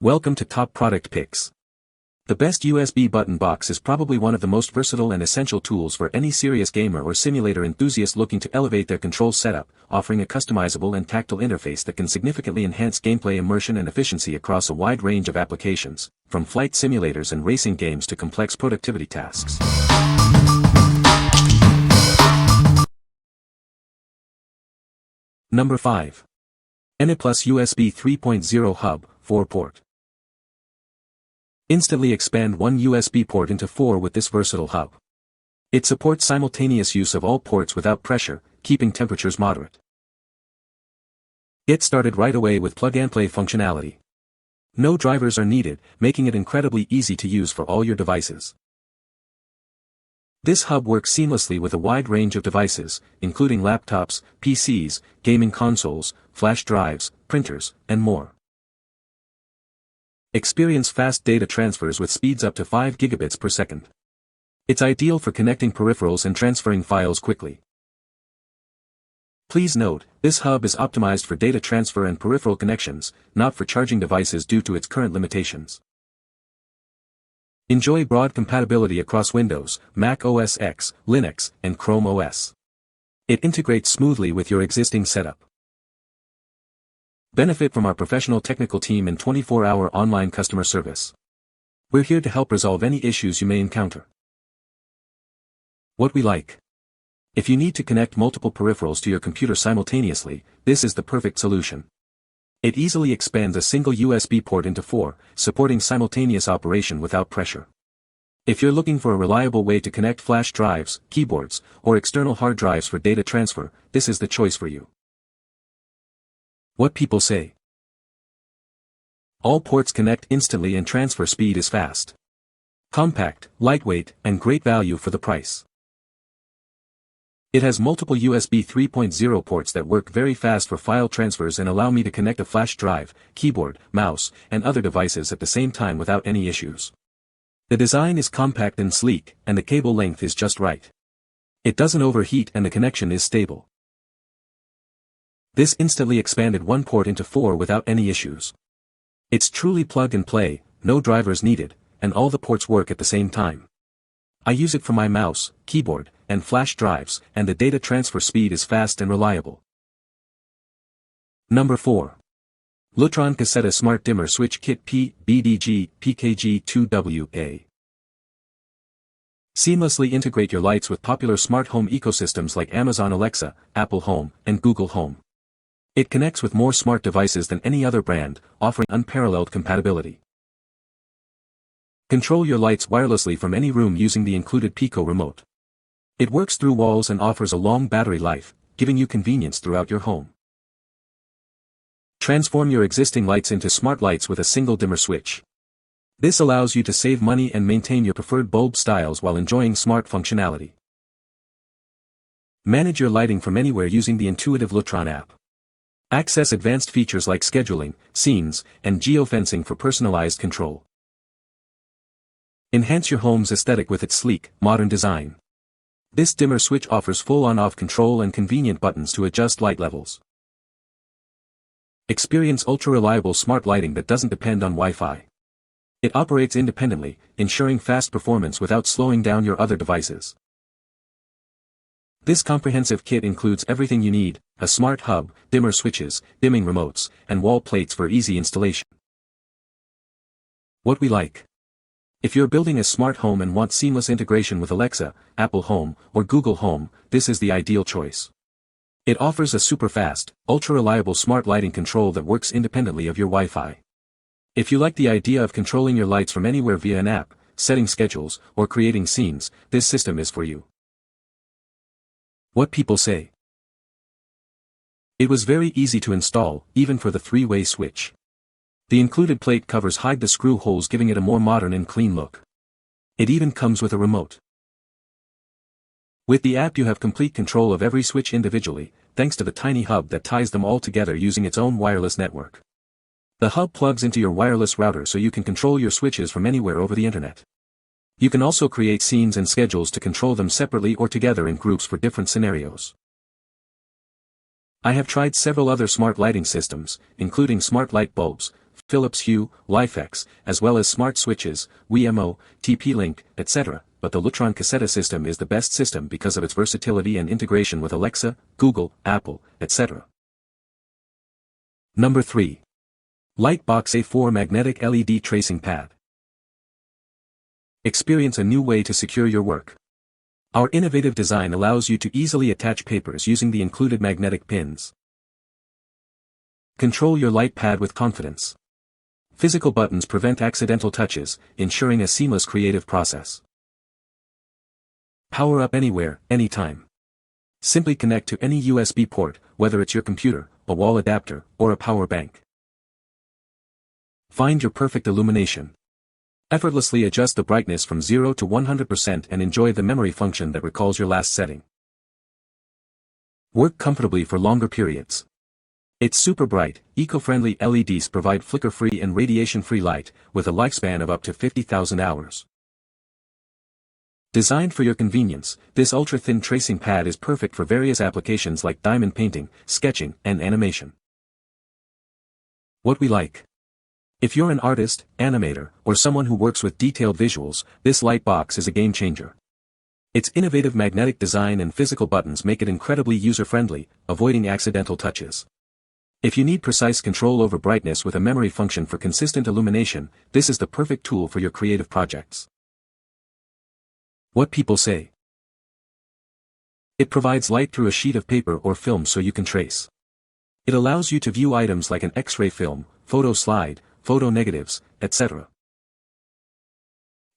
Welcome to Top Product Picks. The best USB button box is probably one of the most versatile and essential tools for any serious gamer or simulator enthusiast looking to elevate their control setup, offering a customizable and tactile interface that can significantly enhance gameplay immersion and efficiency across a wide range of applications, from flight simulators and racing games to complex productivity tasks. Number 5. ANYPLUS USB 3.0 Hub, 4-port. Instantly expand one USB port into 4 with this versatile hub. It supports simultaneous use of all ports without pressure, keeping temperatures moderate. Get started right away with plug-and-play functionality. No drivers are needed, making it incredibly easy to use for all your devices. This hub works seamlessly with a wide range of devices, including laptops, PCs, gaming consoles, flash drives, printers, and more. Experience fast data transfers with speeds up to 5 gigabits per second. It's ideal for connecting peripherals and transferring files quickly. Please note, this hub is optimized for data transfer and peripheral connections, not for charging devices due to its current limitations. Enjoy broad compatibility across Windows, Mac OS X, Linux, and Chrome OS. It integrates smoothly with your existing setup. Benefit from our professional technical team and 24-hour online customer service. We're here to help resolve any issues you may encounter. What we like. If you need to connect multiple peripherals to your computer simultaneously, this is the perfect solution. It easily expands a single USB port into 4, supporting simultaneous operation without pressure. If you're looking for a reliable way to connect flash drives, keyboards, or external hard drives for data transfer, this is the choice for you. What people say. All ports connect instantly and transfer speed is fast. Compact, lightweight, and great value for the price. It has multiple USB 3.0 ports that work very fast for file transfers and allow me to connect a flash drive, keyboard, mouse, and other devices at the same time without any issues. The design is compact and sleek, and the cable length is just right. It doesn't overheat and the connection is stable. This instantly expanded one port into 4 without any issues. It's truly plug and play, no drivers needed, and all the ports work at the same time. I use it for my mouse, keyboard, and flash drives, and the data transfer speed is fast and reliable. Number 4. Lutron Caseta Smart Dimmer Switch Kit P-BDG PKG2WA. Seamlessly integrate your lights with popular smart home ecosystems like Amazon Alexa, Apple Home, and Google Home. It connects with more smart devices than any other brand, offering unparalleled compatibility. Control your lights wirelessly from any room using the included Pico remote. It works through walls and offers a long battery life, giving you convenience throughout your home. Transform your existing lights into smart lights with a single dimmer switch. This allows you to save money and maintain your preferred bulb styles while enjoying smart functionality. Manage your lighting from anywhere using the intuitive Lutron app. Access advanced features like scheduling, scenes, and geofencing for personalized control. Enhance your home's aesthetic with its sleek, modern design. This dimmer switch offers full on-off control and convenient buttons to adjust light levels. Experience ultra-reliable smart lighting that doesn't depend on Wi-Fi. It operates independently, ensuring fast performance without slowing down your other devices. This comprehensive kit includes everything you need: a smart hub, dimmer switches, dimming remotes, and wall plates for easy installation. What we like. If you're building a smart home and want seamless integration with Alexa, Apple Home, or Google Home, this is the ideal choice. It offers a super-fast, ultra-reliable smart lighting control that works independently of your Wi-Fi. If you like the idea of controlling your lights from anywhere via an app, setting schedules, or creating scenes, this system is for you. What people say. It was very easy to install, even for the 3-way switch. The included plate covers hide the screw holes, giving it a more modern and clean look. It even comes with a remote. With the app you have complete control of every switch individually, thanks to the tiny hub that ties them all together using its own wireless network. The hub plugs into your wireless router so you can control your switches from anywhere over the internet. You can also create scenes and schedules to control them separately or together in groups for different scenarios. I have tried several other smart lighting systems, including smart light bulbs, Philips Hue, Lifex, as well as smart switches, WeMo, TP-Link, etc., but the Lutron Caseta system is the best system because of its versatility and integration with Alexa, Google, Apple, etc. Number 3. Lightbox A4 Magnetic LED Tracing Pad. Experience a new way to secure your work. Our innovative design allows you to easily attach papers using the included magnetic pins. Control your light pad with confidence. Physical buttons prevent accidental touches, ensuring a seamless creative process. Power up anywhere, anytime. Simply connect to any USB port, whether it's your computer, a wall adapter, or a power bank. Find your perfect illumination. Effortlessly adjust the brightness from 0 to 100% and enjoy the memory function that recalls your last setting. Work comfortably for longer periods. Its super bright, eco-friendly LEDs provide flicker-free and radiation-free light, with a lifespan of up to 50,000 hours. Designed for your convenience, this ultra-thin tracing pad is perfect for various applications like diamond painting, sketching, and animation. What we like. If you're an artist, animator, or someone who works with detailed visuals, this light box is a game changer. Its innovative magnetic design and physical buttons make it incredibly user-friendly, avoiding accidental touches. If you need precise control over brightness with a memory function for consistent illumination, this is the perfect tool for your creative projects. What people say. It provides light through a sheet of paper or film so you can trace. It allows you to view items like an X-ray film, photo slide, photo negatives, etc.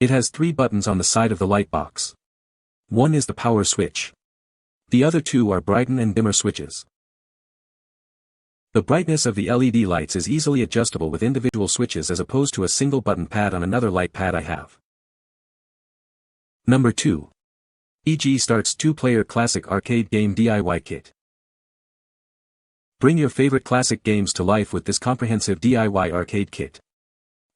It has 3 buttons on the side of the light box. One is the power switch. The other 2 are brighten and dimmer switches. The brightness of the LED lights is easily adjustable with individual switches as opposed to a single button pad on another light pad I have. Number 2. EG Starts 2-Player Classic Arcade Game DIY Kit. Bring your favorite classic games to life with this comprehensive DIY arcade kit.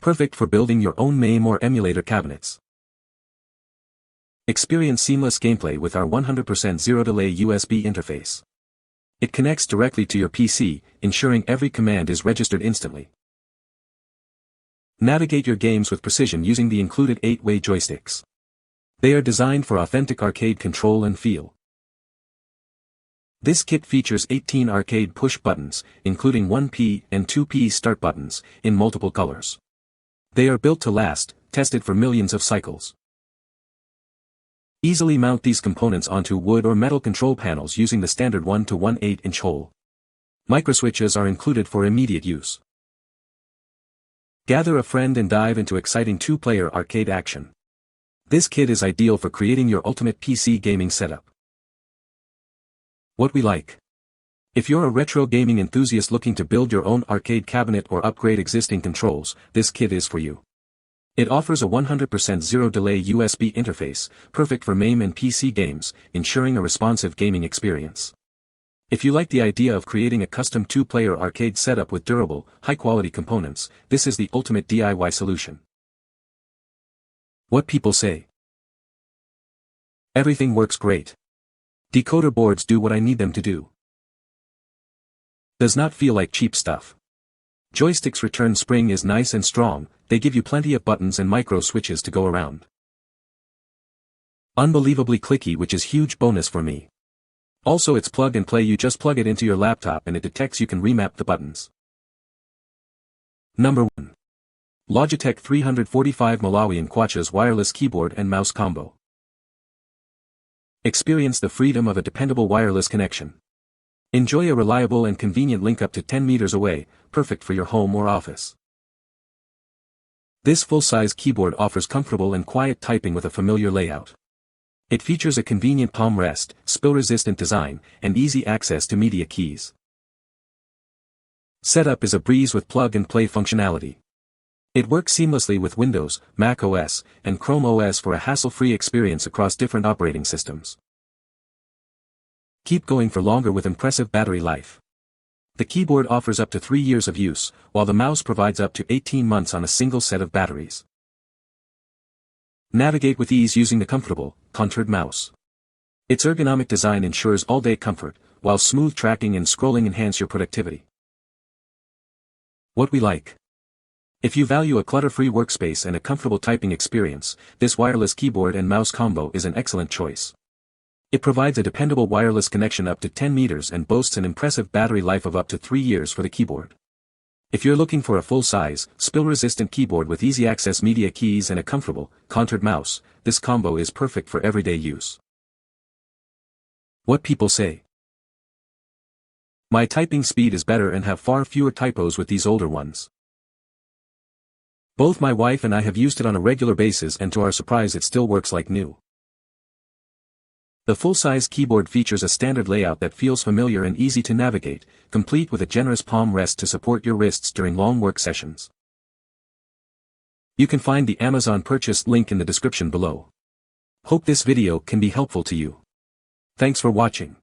Perfect for building your own MAME or emulator cabinets. Experience seamless gameplay with our 100% zero-delay USB interface. It connects directly to your PC, ensuring every command is registered instantly. Navigate your games with precision using the included 8-way joysticks. They are designed for authentic arcade control and feel. This kit features 18 arcade push buttons, including 1P and 2P start buttons, in multiple colors. They are built to last, tested for millions of cycles. Easily mount these components onto wood or metal control panels using the standard 1 to 1/8 inch hole. Microswitches are included for immediate use. Gather a friend and dive into exciting 2-player arcade action. This kit is ideal for creating your ultimate PC gaming setup. What we like. If you're a retro gaming enthusiast looking to build your own arcade cabinet or upgrade existing controls, this kit is for you. It offers a 100% zero-delay USB interface, perfect for MAME and PC games, ensuring a responsive gaming experience. If you like the idea of creating a custom 2-player arcade setup with durable, high-quality components, this is the ultimate DIY solution. What people say. Everything works great. Decoder boards do what I need them to do. Does not feel like cheap stuff. Joystick's return spring is nice and strong, they give you plenty of buttons and micro switches to go around. Unbelievably clicky, which is huge bonus for me. Also it's plug and play, you just plug it into your laptop and it detects you can remap the buttons. Number 1. Logitech 345 Malawian Kwacha's wireless keyboard and mouse combo. Experience the freedom of a dependable wireless connection. Enjoy a reliable and convenient link up to 10 meters away, perfect for your home or office. This full-size keyboard offers comfortable and quiet typing with a familiar layout. It features a convenient palm rest, spill-resistant design, and easy access to media keys. Setup is a breeze with plug-and-play functionality. It works seamlessly with Windows, Mac OS, and Chrome OS for a hassle-free experience across different operating systems. Keep going for longer with impressive battery life. The keyboard offers up to 3 years of use, while the mouse provides up to 18 months on a single set of batteries. Navigate with ease using the comfortable, contoured mouse. Its ergonomic design ensures all-day comfort, while smooth tracking and scrolling enhance your productivity. What we like. If you value a clutter-free workspace and a comfortable typing experience, this wireless keyboard and mouse combo is an excellent choice. It provides a dependable wireless connection up to 10 meters and boasts an impressive battery life of up to 3 years for the keyboard. If you're looking for a full-size, spill-resistant keyboard with easy-access media keys and a comfortable, contoured mouse, this combo is perfect for everyday use. What people say. My typing speed is better and have far fewer typos with these older ones. Both my wife and I have used it on a regular basis and to our surprise it still works like new. The full-size keyboard features a standard layout that feels familiar and easy to navigate, complete with a generous palm rest to support your wrists during long work sessions. You can find the Amazon purchase link in the description below. Hope this video can be helpful to you. Thanks for watching.